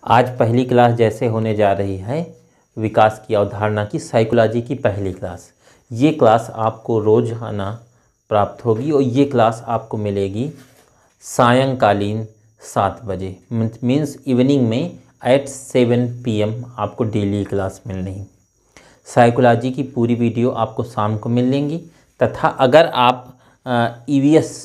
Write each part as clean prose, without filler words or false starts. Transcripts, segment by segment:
आज पहली क्लास जैसे होने जा रही है विकास की अवधारणा की साइकोलॉजी की पहली क्लास। ये क्लास आपको रोज़ाना प्राप्त होगी और ये क्लास आपको मिलेगी सायंकालीन 7 बजे, मीन्स इवनिंग में एट 7 PM आपको डेली क्लास मिलनी है। साइकोलॉजी की पूरी वीडियो आपको शाम को मिलेंगी तथा अगर आप EVS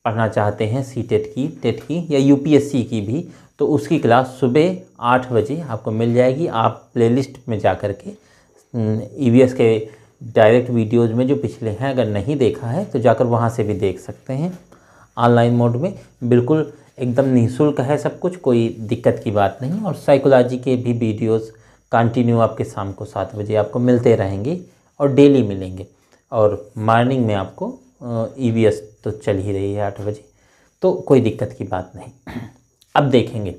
पढ़ना चाहते हैं सीटेट की, टेट की या UPSC की भी, तो उसकी क्लास सुबह 8 बजे आपको मिल जाएगी। आप प्लेलिस्ट में जा कर के EVS के डायरेक्ट वीडियोज़ में जो पिछले हैं अगर नहीं देखा है तो जाकर वहाँ से भी देख सकते हैं। ऑनलाइन मोड में बिल्कुल एकदम निःशुल्क है सब कुछ, कोई दिक्कत की बात नहीं। और साइकोलॉजी के भी वीडियोज़ कंटिन्यू आपके शाम को 7 बजे आपको मिलते रहेंगे और डेली मिलेंगे। और मॉर्निंग में आपको EVS तो चल ही रही है 8 बजे, तो कोई दिक्कत की बात नहीं। अब देखेंगे,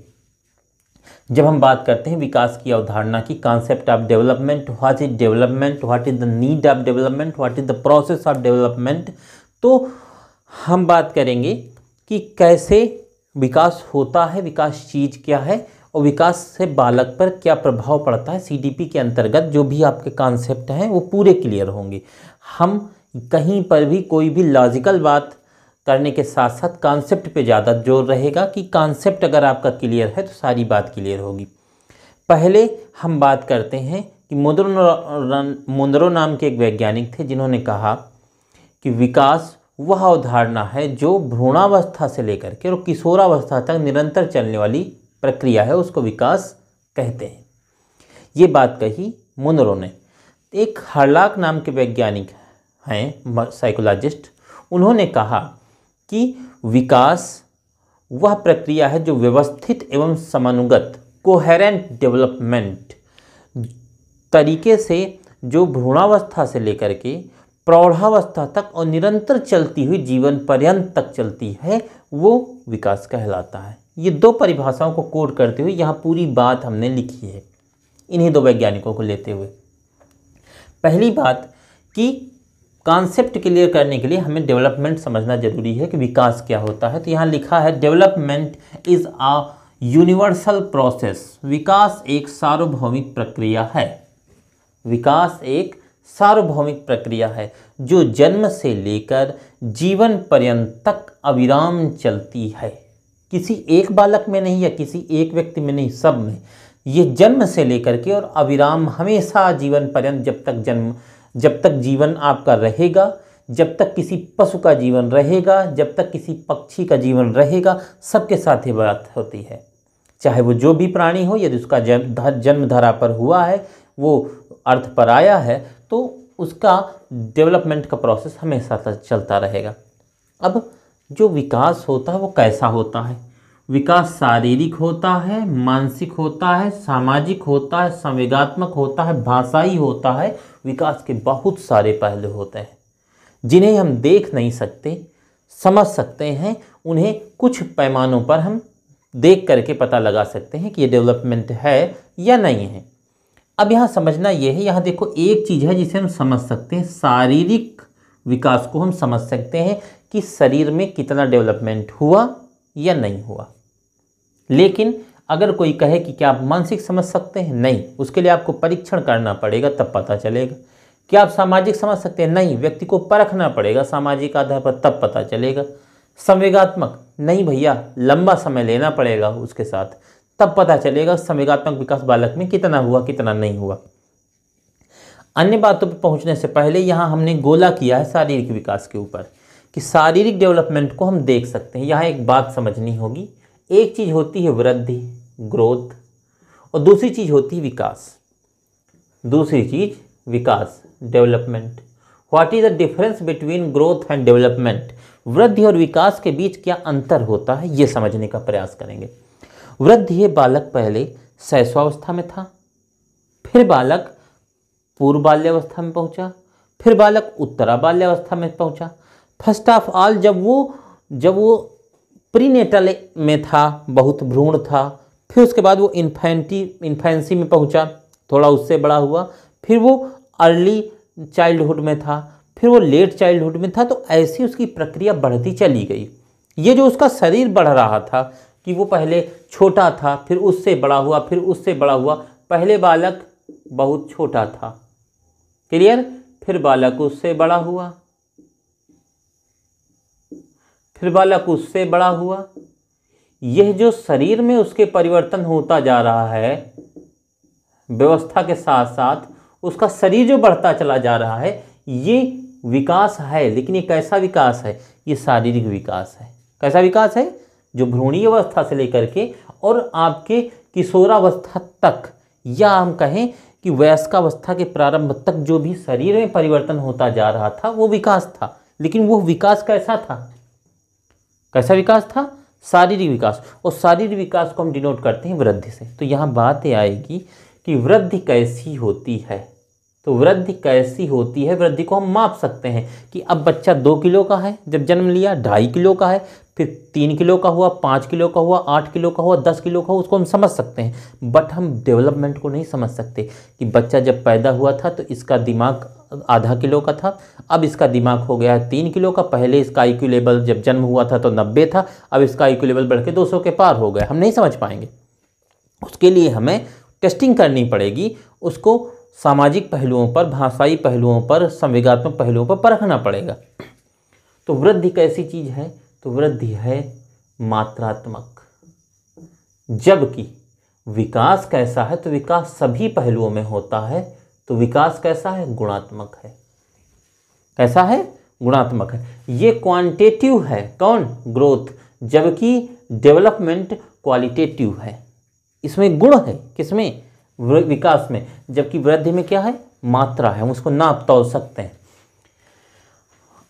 जब हम बात करते हैं विकास की अवधारणा की, concept of development, what is development, what is the need of development, what is the process of development, तो हम बात करेंगे कि कैसे विकास होता है, विकास चीज़ क्या है और विकास से बालक पर क्या प्रभाव पड़ता है। CDP के अंतर्गत जो भी आपके कॉन्सेप्ट हैं वो पूरे क्लियर होंगे। हम कहीं पर भी कोई भी लॉजिकल बात करने के साथ साथ कॉन्सेप्ट पे ज़्यादा जोर रहेगा कि कॉन्सेप्ट अगर आपका क्लियर है तो सारी बात क्लियर होगी। पहले हम बात करते हैं कि मुनरो नाम के एक वैज्ञानिक थे जिन्होंने कहा कि विकास वह अवधारणा है जो भ्रूणावस्था से लेकर के और किशोरावस्था तक निरंतर चलने वाली प्रक्रिया है, उसको विकास कहते हैं। ये बात कही मुनरो ने। एक हर्लॉक नाम के वैज्ञानिक हैं, साइकोलॉजिस्ट, उन्होंने कहा कि विकास वह प्रक्रिया है जो व्यवस्थित एवं समानुगत कोहेरेंट डेवलपमेंट तरीके से जो भ्रूणावस्था से लेकर के प्रौढ़ावस्था तक और निरंतर चलती हुई जीवन पर्यंत तक चलती है, वो विकास कहलाता है। ये दो परिभाषाओं को कोड करते हुए यहाँ पूरी बात हमने लिखी है, इन्हीं दो वैज्ञानिकों को लेते हुए। पहली बात कि कॉन्सेप्ट क्लियर करने के लिए हमें डेवलपमेंट समझना जरूरी है कि विकास क्या होता है। तो यहाँ लिखा है development is a universal process. विकास एक सार्वभौमिक प्रक्रिया है। विकास एक सार्वभौमिक प्रक्रिया है जो जन्म से लेकर जीवन पर्यंत तक अविराम चलती है। किसी एक बालक में नहीं या किसी एक व्यक्ति में नहीं, सब में। ये जन्म से लेकर के और अविराम हमेशा जीवन पर्यंत, जब तक जीवन आपका रहेगा, जब तक किसी पशु का जीवन रहेगा, जब तक किसी पक्षी का जीवन रहेगा, सबके साथ ये बात होती है। चाहे वो जो भी प्राणी हो, यदि उसका जन्म धरा पर हुआ है, वो अर्थ पर आया है, तो उसका डेवलपमेंट का प्रोसेस हमेशा तक चलता रहेगा। अब जो विकास होता है वो कैसा होता है? विकास शारीरिक होता है, मानसिक होता है, सामाजिक होता है, संवेगात्मक होता है, भाषाई होता है। विकास के बहुत सारे पहलू होते हैं जिन्हें हम देख नहीं सकते, समझ सकते हैं। उन्हें कुछ पैमानों पर हम देख करके पता लगा सकते हैं कि ये डेवलपमेंट है या नहीं है। अब यहाँ समझना ये है, यहाँ देखो एक चीज़ है जिसे हम समझ सकते हैं। शारीरिक विकास को हम समझ सकते हैं कि शरीर में कितना डेवलपमेंट हुआ या नहीं हुआ। लेकिन अगर कोई कहे कि क्या आप मानसिक समझ सकते हैं? नहीं, उसके लिए आपको परीक्षण करना पड़ेगा तब पता चलेगा। क्या आप सामाजिक समझ सकते हैं? नहीं, व्यक्ति को परखना पड़ेगा सामाजिक आधार पर तब पता चलेगा। संवेगात्मक? नहीं भैया, लंबा समय लेना पड़ेगा उसके साथ, तब पता चलेगा संवेगात्मक विकास बालक में कितना हुआ कितना नहीं हुआ। अन्य बातों पर पहुंचने से पहले यहाँ हमने गोला किया है शारीरिक विकास के ऊपर कि शारीरिक डेवलपमेंट को हम देख सकते हैं। यहाँ एक बात समझनी होगी, एक चीज़ होती है वृद्धि, ग्रोथ, और दूसरी चीज़ होती है विकास। दूसरी चीज़ विकास, development. What is the difference between growth and development? वृद्धि और विकास के बीच क्या अंतर होता है, ये समझने का प्रयास करेंगे। वृद्धि है, बालक पहले शैशवावस्था में था, फिर बालक पूर्व बाल्यावस्था में पहुंचा, फिर बालक उत्तरा बाल्यावस्था में पहुंचा। फर्स्ट ऑफ ऑल जब वो प्रीनेटल में था, बहुत भ्रूण था, फिर उसके बाद वो इन्फेंसी में पहुंचा, थोड़ा उससे बड़ा हुआ, फिर वो अर्ली चाइल्डहुड में था, फिर वो लेट चाइल्डहुड में था। तो ऐसी उसकी प्रक्रिया बढ़ती चली गई। ये जो उसका शरीर बढ़ रहा था, कि वो पहले छोटा था, फिर उससे बड़ा हुआ, फिर उससे बड़ा हुआ। पहले बालक बहुत छोटा था, क्लियर, फिर बालक उससे बड़ा हुआ, फिर बालक उससे बड़ा हुआ। यह जो शरीर में उसके परिवर्तन होता जा रहा है, व्यवस्था के साथ साथ उसका शरीर जो बढ़ता चला जा रहा है, ये विकास है। लेकिन ये कैसा विकास है? ये शारीरिक विकास है। कैसा विकास है? जो भ्रूणीय अवस्था से लेकर के और आपके किशोरावस्था तक, या हम कहें कि वयस्कावस्था के प्रारंभ तक जो भी शरीर में परिवर्तन होता जा रहा था, वो विकास था। लेकिन वो विकास कैसा था? कैसा विकास था? शारीरिक विकास। और शारीरिक विकास को हम डिनोट करते हैं वृद्धि से। तो यहाँ बात ये आएगी कि वृद्धि कैसी होती है। तो वृद्धि कैसी होती है, वृद्धि को हम माप सकते हैं कि अब बच्चा 2 किलो का है, जब जन्म लिया 2.5 किलो का है, फिर 3 किलो का हुआ, 5 किलो का हुआ, 8 किलो का हुआ, 10 किलो का हुआ, उसको हम समझ सकते हैं। बट हम डेवलपमेंट को नहीं समझ सकते कि बच्चा जब पैदा हुआ था तो इसका दिमाग आधा किलो का था, अब इसका दिमाग हो गया है 3 किलो का। पहले इसका IQ लेवल जब जन्म हुआ था तो 90 था, अब इसका IQ लेवल बढ़ के 200 के पार हो गया। हम नहीं समझ पाएंगे। उसके लिए हमें टेस्टिंग करनी पड़ेगी, उसको सामाजिक पहलुओं पर, भाषाई पहलुओं पर, संवेगात्मक पहलुओं पर परखना पड़ेगा। तो वृद्धि कैसी चीज़ है? तो वृद्धि है मात्रात्मक। जबकि विकास कैसा है? तो विकास सभी पहलुओं में होता है। तो विकास कैसा है? गुणात्मक है। कैसा है? गुणात्मक है। ये क्वांटिटेटिव है, कौन? ग्रोथ। जबकि डेवलपमेंट क्वालिटेटिव है। इसमें गुण है, किसमें? विकास में। जबकि वृद्धि में क्या है? मात्रा है, हम उसको नाप तौल सकते हैं।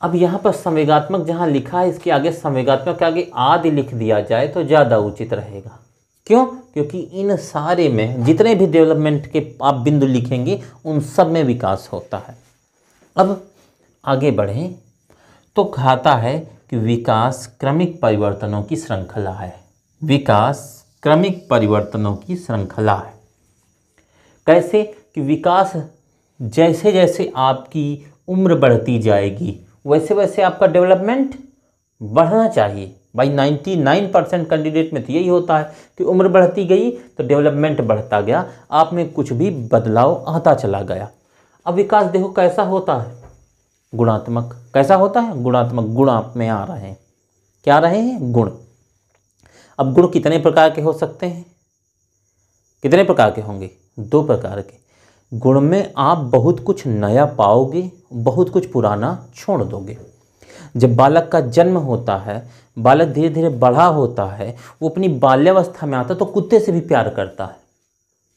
अब यहाँ पर संवेगात्मक जहाँ लिखा है, इसके आगे संवेगात्मक के आगे आदि लिख दिया जाए तो ज़्यादा उचित रहेगा। क्यों? क्योंकि इन सारे में जितने भी डेवलपमेंट के आप बिंदु लिखेंगे, उन सब में विकास होता है। अब आगे बढ़ें तो कहता है कि विकास क्रमिक परिवर्तनों की श्रृंखला है। विकास क्रमिक परिवर्तनों की श्रृंखला है। कैसे? कि विकास जैसे जैसे आपकी उम्र बढ़ती जाएगी, वैसे वैसे आपका डेवलपमेंट बढ़ना चाहिए। भाई 99% कैंडिडेट में तो यही होता है कि उम्र बढ़ती गई तो डेवलपमेंट बढ़ता गया, आप में कुछ भी बदलाव आता चला गया। अब विकास देखो कैसा होता है? गुणात्मक। कैसा होता है? गुणात्मक। गुण आप में आ रहे हैं। क्या आ रहे हैं? गुण। अब गुण कितने प्रकार के हो सकते हैं? कितने प्रकार के होंगे? 2 प्रकार के। गुण में आप बहुत कुछ नया पाओगे, बहुत कुछ पुराना छोड़ दोगे। जब बालक का जन्म होता है, बालक धीरे धीरे बड़ा होता है, वो अपनी बाल्यावस्था में आता है तो कुत्ते से भी प्यार करता है,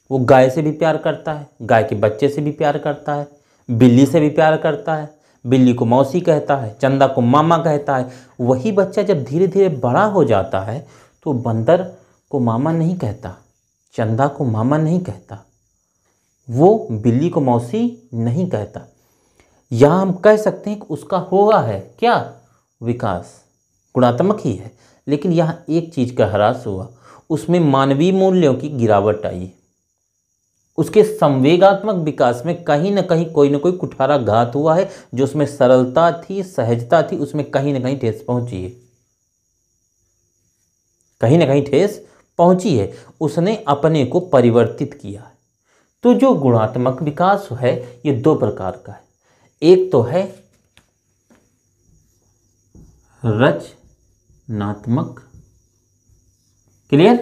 वो गाय से भी प्यार करता है, गाय के बच्चे से भी प्यार करता है, बिल्ली से भी प्यार करता है, बिल्ली को मौसी कहता है, चंदा को मामा कहता है। वही बच्चा जब धीरे धीरे बड़ा हो जाता है तो बंदर को मामा नहीं कहता, चंदा को मामा नहीं कहता, वो बिल्ली को मौसी नहीं कहता। यहाँ हम कह सकते हैं कि उसका हुआ है क्या? विकास। गुणात्मक ही है, लेकिन यहाँ एक चीज़ का ह्रास हुआ, उसमें मानवीय मूल्यों की गिरावट आई। उसके संवेगात्मक विकास में कहीं ना कहीं कोई ना कोई कुठाराघात हुआ है। जो उसमें सरलता थी, सहजता थी, उसमें कहीं ना कहीं ठेस पहुंची है। कहीं ना कहीं ठेस पहुंची है। उसने अपने को परिवर्तित किया है। तो जो गुणात्मक विकास है ये 2 प्रकार का है। एक तो है रचनात्मक। क्लियर?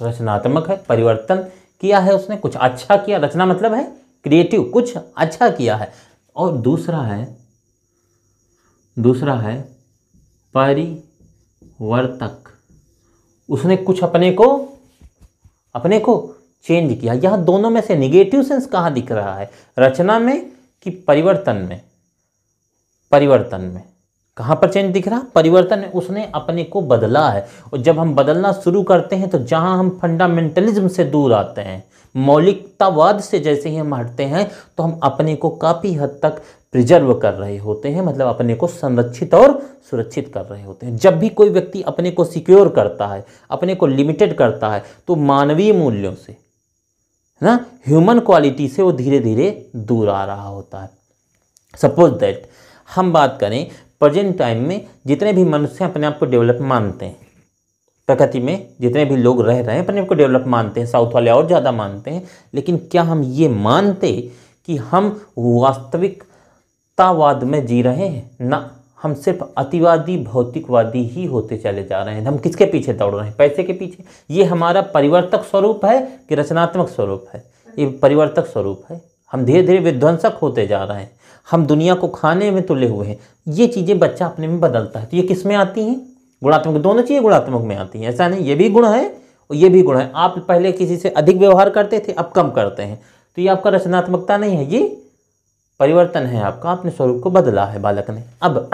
रचनात्मक है, परिवर्तन किया है उसने, कुछ अच्छा किया। रचना मतलब है क्रिएटिव, कुछ अच्छा किया है। और दूसरा है परिवर्तक। उसने कुछ अपने को चेंज किया। यहाँ दोनों में से निगेटिव सेंस कहाँ दिख रहा है? रचना में कि परिवर्तन में? परिवर्तन में। कहाँ पर चेंज दिख रहा? परिवर्तन में। उसने अपने को बदला है। और जब हम बदलना शुरू करते हैं तो जहाँ हम फंडामेंटलिज्म से दूर आते हैं, मौलिकतावाद से जैसे ही हम हटते हैं, तो हम अपने को काफ़ी हद तक प्रिजर्व कर रहे होते हैं, मतलब अपने को संरक्षित और सुरक्षित कर रहे होते हैं। जब भी कोई व्यक्ति अपने को सिक्योर करता है, अपने को लिमिटेड करता है, तो मानवीय मूल्यों से, है ना, ह्यूमन क्वालिटी से वो धीरे धीरे दूर आ रहा होता है। सपोज दैट हम बात करें प्रेजेंट टाइम में जितने भी मनुष्य अपने आप को डेवलप मानते हैं, प्रकृति में जितने भी लोग रह रहे हैं अपने को डेवलप मानते हैं, साउथ वाले और ज़्यादा मानते हैं, लेकिन क्या हम ये मानते कि हम वास्तविकतावाद में जी रहे हैं? ना, हम सिर्फ अतिवादी भौतिकवादी ही होते चले जा रहे हैं। हम किसके पीछे दौड़ रहे हैं? पैसे के पीछे। ये हमारा परिवर्तक स्वरूप है कि रचनात्मक स्वरूप है? ये परिवर्तक स्वरूप है। हम धीरे धीरे विध्वंसक होते जा रहे हैं, हम दुनिया को खाने में तुले हुए हैं। ये चीज़ें बच्चा अपने में बदलता है। तो ये किस में आती हैं? गुणात्मक। दोनों चीज़ें गुणात्मक में आती हैं, ऐसा नहीं ये भी गुण है और ये भी गुण है। आप पहले किसी से अधिक व्यवहार करते थे, अब कम करते हैं, तो ये आपका रचनात्मकता नहीं है, ये परिवर्तन है आपका। आपने स्वरूप को बदला है बालक ने। अब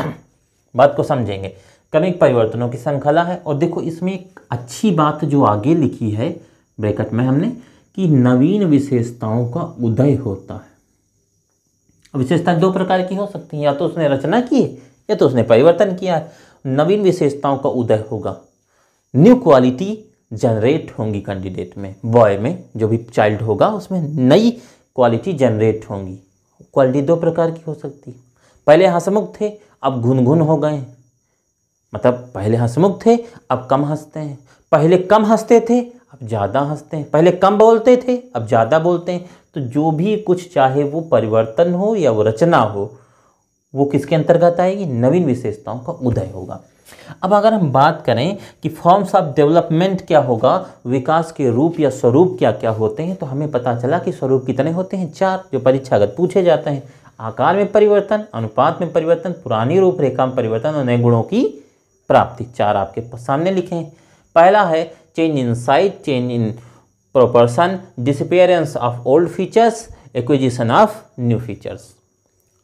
बात को समझेंगे। क्रमिक परिवर्तनों की श्रृंखला है। और देखो इसमें एक अच्छी बात जो आगे लिखी है ब्रैकेट में हमने, कि नवीन विशेषताओं का उदय होता है। विशेषताएं दो प्रकार की हो सकती हैं, या तो उसने रचना की है या तो उसने परिवर्तन किया है। नवीन विशेषताओं का उदय होगा, न्यू क्वालिटी जनरेट होंगी कैंडिडेट में, बॉय में, जो भी चाइल्ड होगा उसमें नई क्वालिटी जनरेट होंगी। क्वालिटी दो प्रकार की हो सकती है। पहले हंसमुख थे, अब घुनघुन हो गए। मतलब पहले हंसमुख थे, अब कम हंसते हैं। पहले कम हंसते थे, अब ज़्यादा हंसते हैं। पहले कम बोलते थे, अब ज़्यादा बोलते हैं। तो जो भी कुछ, चाहे वो परिवर्तन हो या वो रचना हो, वो किसके अंतर्गत आएगी? नवीन विशेषताओं का उदय होगा। अब अगर हम बात करें कि फॉर्म्स ऑफ डेवलपमेंट क्या होगा, विकास के रूप या स्वरूप क्या क्या होते हैं, तो हमें पता चला कि स्वरूप कितने होते हैं? 4, जो परीक्षागत पूछे जाते हैं। आकार में परिवर्तन, अनुपात में परिवर्तन, पुरानी रूपरेखा में परिवर्तन और नए गुणों की प्राप्ति। 4 आपके सामने लिखे हैं। पहला है change in size, change in proportion, disappearance of old features, acquisition of new features.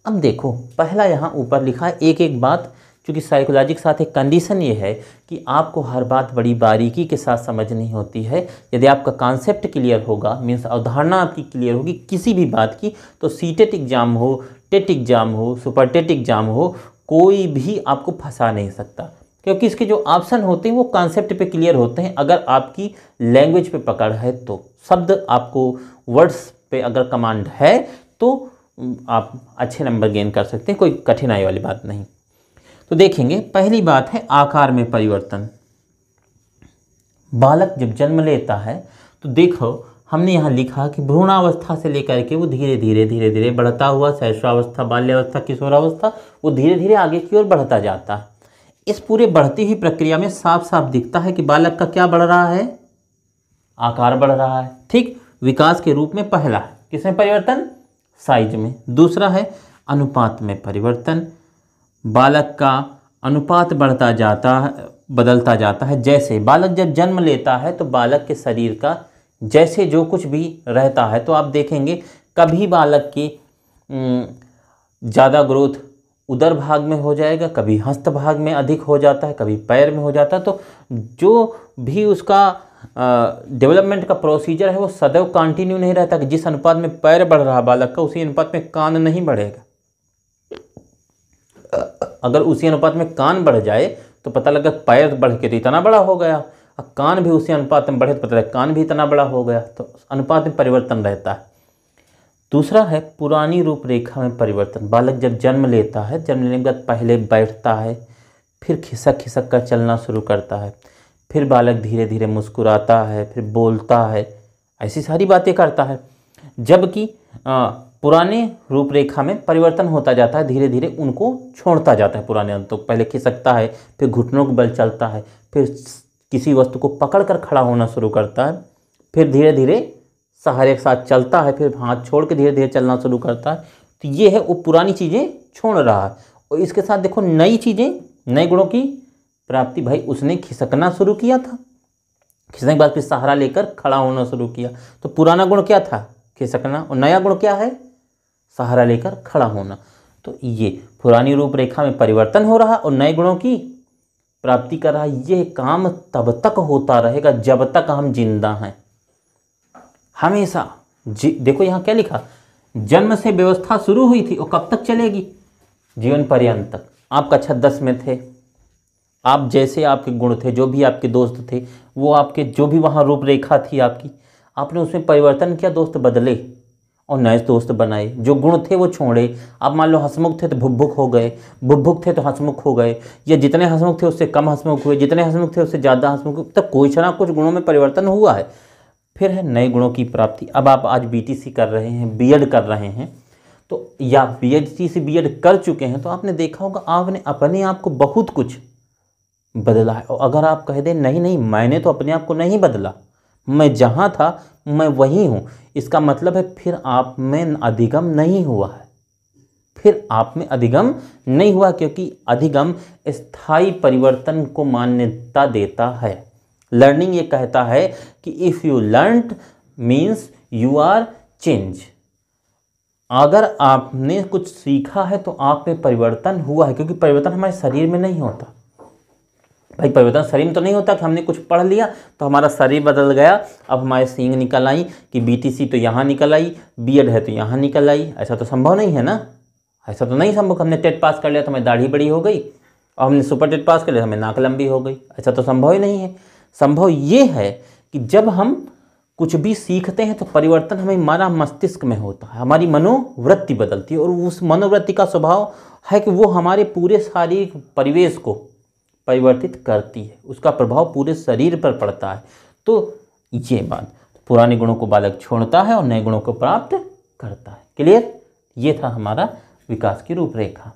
अब देखो पहला यहाँ ऊपर लिखा है एक एक बात, क्योंकि साइकोलॉजी के साथ एक कंडीशन ये है कि आपको हर बात बड़ी बारीकी के साथ समझनी होती है। यदि आपका कॉन्सेप्ट क्लियर होगा, मीन्स अवधारणा आपकी क्लियर होगी किसी भी बात की, तो सीटेट एग्जाम हो, टेट एग्जाम हो, सुपर टेट एग्जाम हो, कोई भी आपको फंसा नहीं सकता, क्योंकि इसके जो ऑप्शन होते हैं वो कॉन्सेप्ट पे क्लियर होते हैं। अगर आपकी लैंग्वेज पे पकड़ है तो, शब्द आपको वर्ड्स पे अगर कमांड है तो आप अच्छे नंबर गेन कर सकते हैं, कोई कठिनाई वाली बात नहीं। तो देखेंगे पहली बात है आकार में परिवर्तन। बालक जब जन्म लेता है तो देखो हमने यहाँ लिखा कि भ्रूणावस्था से लेकर के वो धीरे धीरे बढ़ता हुआ शैशवावस्था, बाल्यावस्था, किशोरावस्था, वो धीरे धीरे आगे की ओर बढ़ता जाता है। इस पूरे बढ़ती हुई प्रक्रिया में साफ साफ दिखता है कि बालक का क्या बढ़ रहा है? आकार बढ़ रहा है। ठीक, विकास के रूप में पहला है किसमें परिवर्तन? साइज में। दूसरा है अनुपात में परिवर्तन। बालक का अनुपात बढ़ता जाता है, बदलता जाता है। जैसे बालक जब जन्म लेता है तो बालक के शरीर का जैसे जो कुछ भी रहता है, तो आप देखेंगे कभी बालक की ज़्यादा ग्रोथ उदर भाग में हो जाएगा, कभी हस्त भाग में अधिक हो जाता है, कभी पैर में हो जाता है। तो जो भी उसका डेवलपमेंट का प्रोसीजर है वो सदैव कंटिन्यू नहीं रहता कि जिस अनुपात में पैर बढ़ रहा बालक का उसी अनुपात में कान नहीं बढ़ेगा। अगर उसी अनुपात में कान बढ़ जाए तो पता लगा पैर बढ़ के तो इतना बड़ा हो गया, और कान भी उसी अनुपात में बढ़े तो पता लगा कान भी इतना बड़ा हो गया। तो अनुपात में परिवर्तन रहता है। दूसरा है पुरानी रूपरेखा में परिवर्तन। बालक जब जन्म लेता है, जन्म लेने के बाद पहले बैठता है, फिर खिसक खिसक कर चलना शुरू करता है, फिर बालक धीरे धीरे मुस्कुराता है, फिर बोलता है, ऐसी सारी बातें करता है। जबकि पुराने रूपरेखा में परिवर्तन होता जाता है, धीरे धीरे उनको छोड़ता जाता है। पुराने तो पहले खिसकता है, फिर घुटनों के बल चलता है, फिर किसी वस्तु को पकड़ कर खड़ा होना शुरू करता है, फिर धीरे धीरे सहारे के साथ चलता है, फिर हाथ छोड़ के धीरे धीरे चलना शुरू करता है। तो ये है वो पुरानी चीज़ें छोड़ रहा है, और इसके साथ देखो नई चीज़ें, नए गुणों की प्राप्ति। भाई उसने खिसकना शुरू किया था, खिसकने के बाद फिर सहारा लेकर खड़ा होना शुरू किया। तो पुराना गुण क्या था? खिसकना। और नया गुण क्या है? सहारा लेकर खड़ा होना। तो ये पुरानी रूपरेखा में परिवर्तन हो रहा और नए गुणों की प्राप्ति कर रहा। ये काम तब तक होता रहेगा जब तक हम जिंदा हैं, हमेशा। देखो यहाँ क्या लिखा, जन्म से व्यवस्था शुरू हुई थी और कब तक चलेगी? जीवन पर्यंत तक। आप कक्षा 10 में थे, आप जैसे आपके गुण थे, जो भी आपके दोस्त थे, वो आपके जो भी वहाँ रूपरेखा थी आपकी, आपने उसमें परिवर्तन किया, दोस्त बदले, और नए दोस्त बनाए, जो गुण थे वो छोड़े। आप मान लो हंसमुख थे तो भुब्भुक हो गए, भुब्भुक थे तो हंसमुख हो गए, या जितने हंसमुख थे उससे कम हंसमुख हुए, जितने हंसमुख थे उससे ज़्यादा हंसमुख हुए। तब कुछ ना कुछ गुणों में परिवर्तन हुआ है। फिर है नए गुणों की प्राप्ति। अब आप आज बीटीसी कर रहे हैं, बीएड कर रहे हैं, तो या पीएचडी से बीएड कर चुके हैं, तो आपने देखा होगा आपने अपने आप को बहुत कुछ बदला है। और अगर आप कह दें नहीं नहीं मैंने तो अपने आप को नहीं बदला, मैं जहाँ था मैं वहीं हूँ, इसका मतलब है फिर आप में अधिगम नहीं हुआ है, फिर आप में अधिगम नहीं हुआ, क्योंकि अधिगम स्थायी परिवर्तन को मान्यता देता है। लर्निंग ये कहता है कि if you learned means you are change. अगर आपने कुछ सीखा है तो आप में परिवर्तन हुआ है, क्योंकि परिवर्तन हमारे शरीर में नहीं होता भाई। परिवर्तन शरीर में तो नहीं होता कि हमने कुछ पढ़ लिया तो हमारा शरीर बदल गया, अब हमारे सींग निकल आई, कि बीटीसी तो यहाँ निकल आई, बीएड है तो यहाँ निकल आई। ऐसा तो संभव नहीं है ना, ऐसा तो नहीं संभव। हमने टेट पास कर लिया तो हमें दाढ़ी बड़ी हो गई, और हमने सुपर टेट पास कर लिया तो हमें नाक लंबी हो गई। ऐसा तो संभव ही नहीं है। संभव ये है कि जब हम कुछ भी सीखते हैं तो परिवर्तन हमें हमारा मस्तिष्क में होता है, हमारी मनोवृत्ति बदलती है, और उस मनोवृत्ति का स्वभाव है कि वो हमारे पूरे शारीरिक परिवेश को परिवर्तित करती है, उसका प्रभाव पूरे शरीर पर पड़ता है। तो ये बात, पुराने गुणों को बालक छोड़ता है और नए गुणों को प्राप्त करता है। क्लियर? ये था हमारा विकास की रूपरेखा।